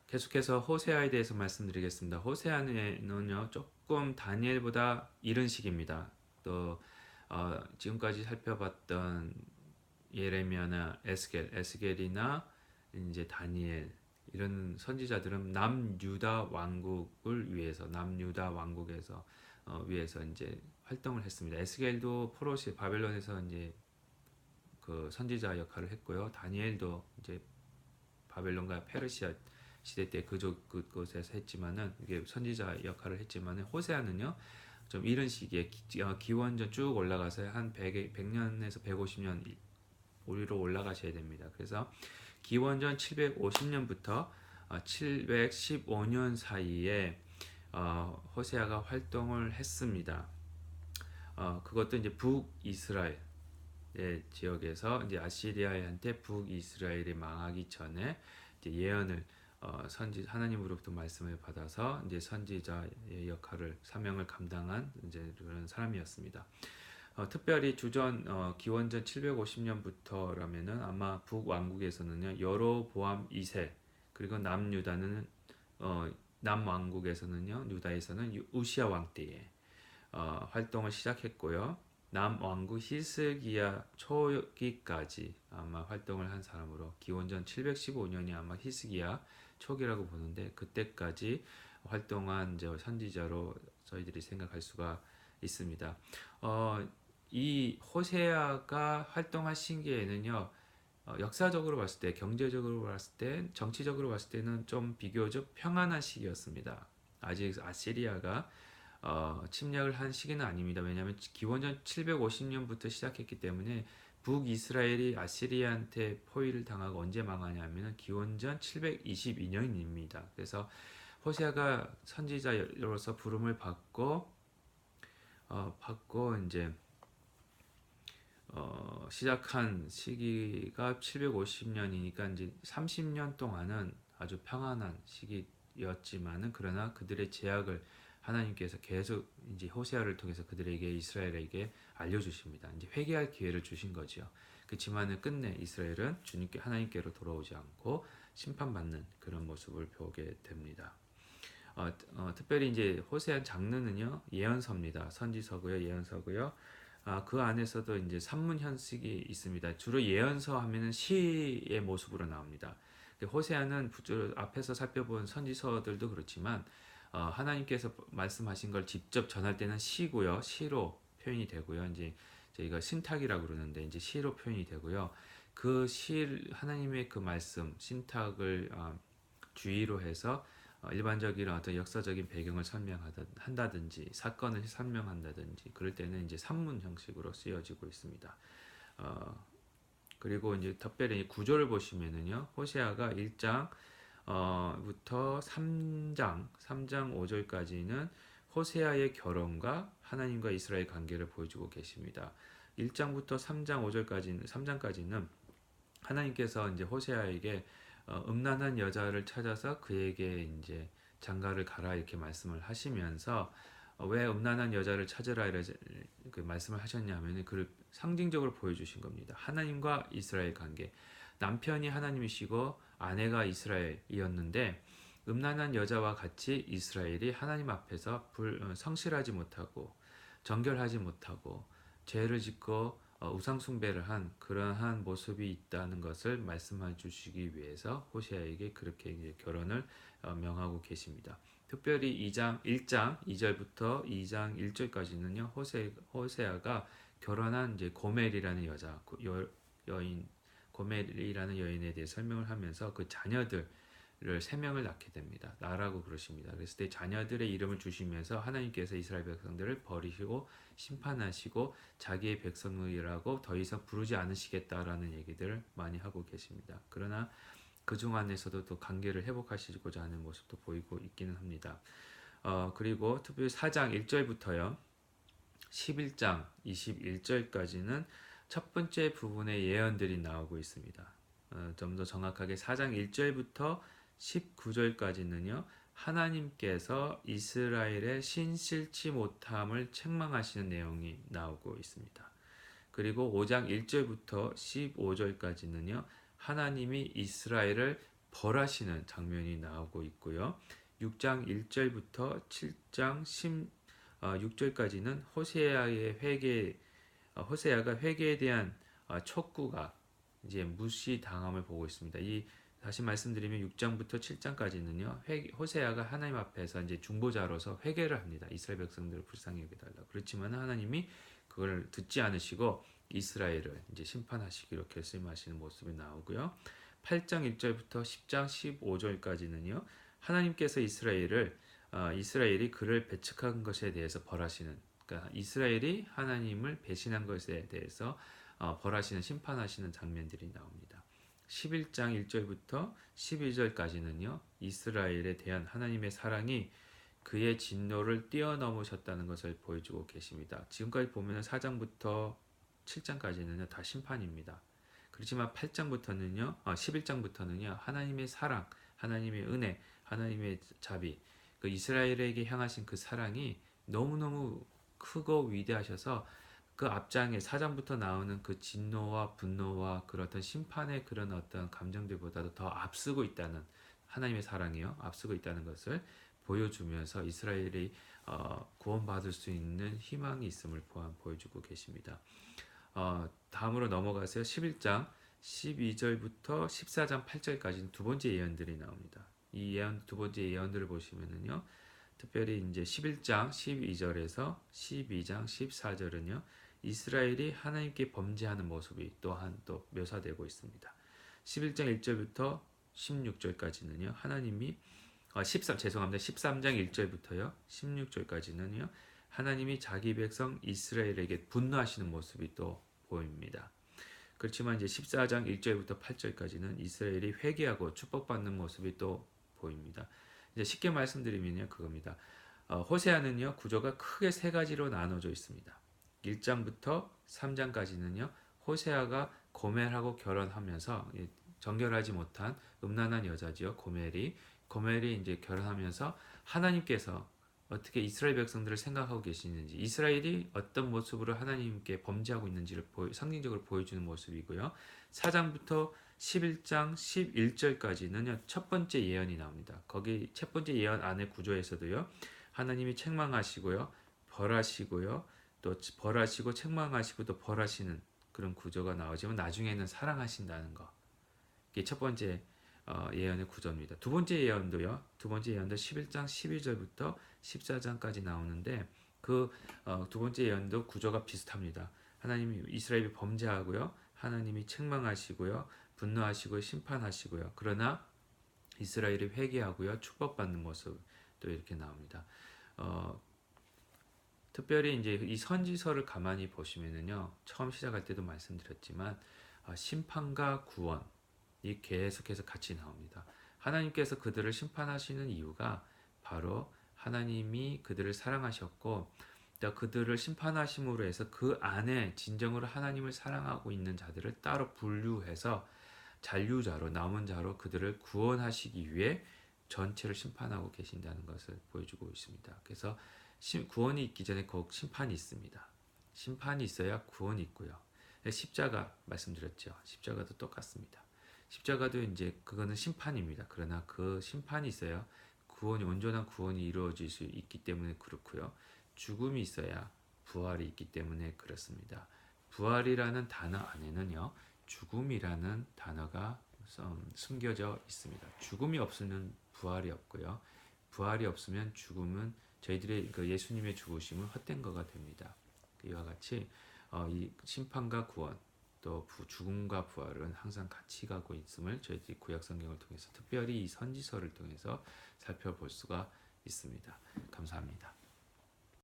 계속해서 호세아에 대해서 말씀드리겠습니다. 호세아는요 조금 다니엘보다 이른 시기입니다. 또 지금까지 살펴봤던 예레미야나 에스겔이나 이제 다니엘 이런 선지자들은 남유다 왕국을 위해서 남유다 왕국에서 위해서 이제 활동을 했습니다. 에스겔도 포로시 바벨론에서 이제 그 선지자 역할을 했고요. 다니엘도 이제 바벨론과 페르시아 시대 때 그곳에서 했지만은 이게 선지자 역할을 했지만은 호세아는요 좀 이런 시기에 기원전 쭉 올라가서 한 100년에서 150년 우리로 올라가셔야 됩니다. 그래서 기원전 750년부터 715년 사이에 호세아가 활동을 했습니다. 그것도 이제 북이스라엘 지역에서 이제 아시리아한테 북이스라엘이 망하기 전에 이제 예언을 하나님으로부터 말씀을 받아서 이제 선지자의 역할을 사명을 감당한 이제 그런 사람이었습니다. 특별히 기원전 750년부터라면은 아마 북왕국에서는요 여로보암 2세 그리고 남왕국에서는요 유다에서는 우시아 왕 때에 활동을 시작했고요. 남왕국 히스기야 초기까지 아마 활동을 한 사람으로 기원전 715년이 아마 히스기야 초기라고 보는데 그때까지 활동한 이제 선지자로 저희들이 생각할 수가 있습니다. 이 호세아가 활동한 시기에는요 역사적으로 봤을 때, 경제적으로 봤을 때, 정치적으로 봤을 때는 좀 비교적 평안한 시기였습니다. 아직 아시리아가 침략을 한 시기는 아닙니다. 왜냐하면 기원전 750년부터 시작했기 때문에 북이스라엘이 아시리아한테 포위를 당하고 언제 망하냐면 기원전 722년입니다. 그래서 호세아가 선지자로서 부름을 받고 이제 시작한 시기가 750년이니까 이제 30년 동안은 아주 평안한 시기였지만은 그러나 그들의 제약을 하나님께서 계속 이제 호세아를 통해서 그들에게 이스라엘에게 알려주십니다. 이제 회개할 기회를 주신 거죠. 그렇지만은 끝내 이스라엘은 주님께 하나님께로 돌아오지 않고 심판받는 그런 모습을 보게 됩니다. 특별히 이제 호세아 장르는요 예언서입니다. 선지서고요, 예언서고요. 그 안에서도 이제 산문 현식이 있습니다. 주로 예언서 하면은 시의 모습으로 나옵니다. 호세아는 앞에서 살펴본 선지서들도 그렇지만 하나님께서 말씀하신 걸 직접 전할 때는 시고요, 시로 표현이 되고요. 이제 저희가 신탁이라고 그러는데 이제 시로 표현이 되고요. 그 하나님의 그 말씀 신탁을 주의로 해서 일반적인 어떤 역사적인 배경을 설명한다든지 사건을 설명한다든지 그럴 때는 이제 산문 형식으로 쓰여지고 있습니다. 그리고 이제 특별히 구조를 보시면은요 호세아가 1장 부터 3장 5절까지는 호세아의 결혼과 하나님과 이스라엘 관계를 보여주고 계십니다. 1장부터 3장까지는 하나님께서 이제 호세아에게 음란한 여자를 찾아서 그에게 이제 장가를 가라 이렇게 말씀을 하시면서 왜 음란한 여자를 찾으라 이렇게 그 말씀을 하셨냐면 그를 상징적으로 보여주신 겁니다. 하나님과 이스라엘 관계. 남편이 하나님이시고 아내가 이스라엘이었는데 음란한 여자와 같이 이스라엘이 하나님 앞에서 성실하지 못하고 정결하지 못하고 죄를 짓고 우상 숭배를 한 그러한 모습이 있다는 것을 말씀해 주시기 위해서 호세아에게 그렇게 이제 결혼을 명하고 계십니다. 특별히 1장 2절부터 2장 1절까지는요. 호세아가 결혼한 이제 고멜이라는 여인 고멜이라는 여인에 대해 설명을 하면서 그 자녀들을 세 명을 낳게 됩니다. 나라고 그러십니다. 그랬을 때 자녀들의 이름을 주시면서 하나님께서 이스라엘 백성들을 버리시고 심판하시고 자기의 백성이라고 더 이상 부르지 않으시겠다라는 얘기들을 많이 하고 계십니다. 그러나 그중 안에서도 또 관계를 회복하시고자 하는 모습도 보이고 있기는 합니다. 그리고 특별히 4장 1절부터요. 11장 21절까지는 첫 번째 부분의 예언들이 나오고 있습니다. 좀 더 정확하게 4장 1절부터 19절까지는요. 하나님께서 이스라엘의 신실치 못함을 책망하시는 내용이 나오고 있습니다. 그리고 5장 1절부터 15절까지는요. 하나님이 이스라엘을 벌하시는 장면이 나오고 있고요. 6장 1절부터 7장 6절까지는 호세아가 회개에 대한 촉구가 이제 무시당함을 보고 있습니다. 다시 말씀드리면 6장부터 7장까지는요. 호세아가 하나님 앞에서 이제 중보자로서 회개를 합니다. 이스라엘 백성들을 불쌍히 여겨달라. 그렇지만 하나님이 그걸 듣지 않으시고 이스라엘을 이제 심판하시기로 결심하시는 모습이 나오고요. 8장 1절부터 10장 15절까지는요. 하나님께서 이스라엘이 그를 배척한 것에 대해서 벌하시는, 그러니까 이스라엘이 하나님을 배신한 것에 대해서 벌하시는, 심판하시는 장면들이 나옵니다. 11장 1절부터 12절까지는요. 이스라엘에 대한 하나님의 사랑이 그의 진노를 뛰어넘으셨다는 것을 보여주고 계십니다. 지금까지 보면 4장부터 7장까지는요. 다 심판입니다. 그렇지만 11장부터는요. 하나님의 사랑, 하나님의 은혜, 하나님의 자비, 그 이스라엘에게 향하신 그 사랑이 너무너무 크고 위대하셔서 그 앞장에 4장부터 나오는 그 진노와 분노와 그런 어떤 심판의 그런 어떤 감정들보다도 더 앞서고 있다는, 하나님의 사랑이요, 앞서고 있다는 것을 보여주면서 이스라엘이 구원받을 수 있는 희망이 있음을 보여주고 계십니다. 다음으로 넘어가세요. 11장 12절부터 14장 8절까지는 두 번째 예언들이 나옵니다. 이 두 번째 예언들을 보시면은요. 특별히 이제 11장 12절에서 12장 14절은요. 이스라엘이 하나님께 범죄하는 모습이 또한 또 묘사되고 있습니다. 11장 1절부터 16절까지는요. 하나님이 13장 1절부터요. 16절까지는요. 하나님이 자기 백성 이스라엘에게 분노하시는 모습이 또 보입니다. 그렇지만 이제 14장 1절부터 8절까지는 이스라엘이 회개하고 축복받는 모습이 또 보입니다. 이제 쉽게 말씀드리면요, 그겁니다. 호세아는요, 구조가 크게 세 가지로 나눠져 있습니다. 1장부터 3장까지는요, 호세아가 고멜하고 결혼하면서 정결하지 못한 음란한 여자지요, 고멜이 이제 결혼하면서 하나님께서 어떻게 이스라엘 백성들을 생각하고 계시는지, 이스라엘이 어떤 모습으로 하나님께 범죄하고 있는지를 상징적으로 보여주는 모습이고요. 4장부터 11장 11절까지는요, 첫 번째 예언이 나옵니다. 거기 첫 번째 예언 안의 구조에서도요, 하나님이 책망하시고요, 벌하시고요, 또 벌하시고 책망하시고 또 벌하시는 그런 구조가 나오지만 나중에는 사랑하신다는 거. 이게 첫 번째 예언의 구조입니다. 두 번째 예언도 11장 12절부터 14장까지 나오는데 그 두 번째 예언도 구조가 비슷합니다. 하나님이 이스라엘이 범죄하고요. 하나님이 책망하시고요. 분노하시고 심판하시고요. 그러나 이스라엘이 회개하고요. 축복받는 모습 또 이렇게 나옵니다. 특별히 이제 이 선지서를 가만히 보시면은요. 처음 시작할 때도 말씀드렸지만 심판과 구원 이 계속해서 같이 나옵니다. 하나님께서 그들을 심판하시는 이유가 바로 하나님이 그들을 사랑하셨고 또 그들을 심판하심으로 해서 그 안에 진정으로 하나님을 사랑하고 있는 자들을 따로 분류해서 잔류자로 남은 자로 그들을 구원하시기 위해 전체를 심판하고 계신다는 것을 보여주고 있습니다. 그래서 구원이 있기 전에 꼭 심판이 있습니다. 심판이 있어야 구원이 있고요. 십자가 말씀드렸죠. 십자가도 똑같습니다. 십자가도 이제 그거는 심판입니다. 그러나 그 심판이 있어야 온전한 구원이 이루어질 수 있기 때문에 그렇고요. 죽음이 있어야 부활이 있기 때문에 그렇습니다. 부활이라는 단어 안에는요. 죽음이라는 단어가 숨겨져 있습니다. 죽음이 없으면 부활이 없고요. 부활이 없으면 죽음은 저희들의 그 예수님의 죽으심은 헛된 거가 됩니다. 이와 같이 이 심판과 구원 또 죽음과 부활은 항상 같이 가고 있음을 저희들이 구약 성경을 통해서 특별히 이 선지서를 통해서 살펴볼 수가 있습니다. 감사합니다.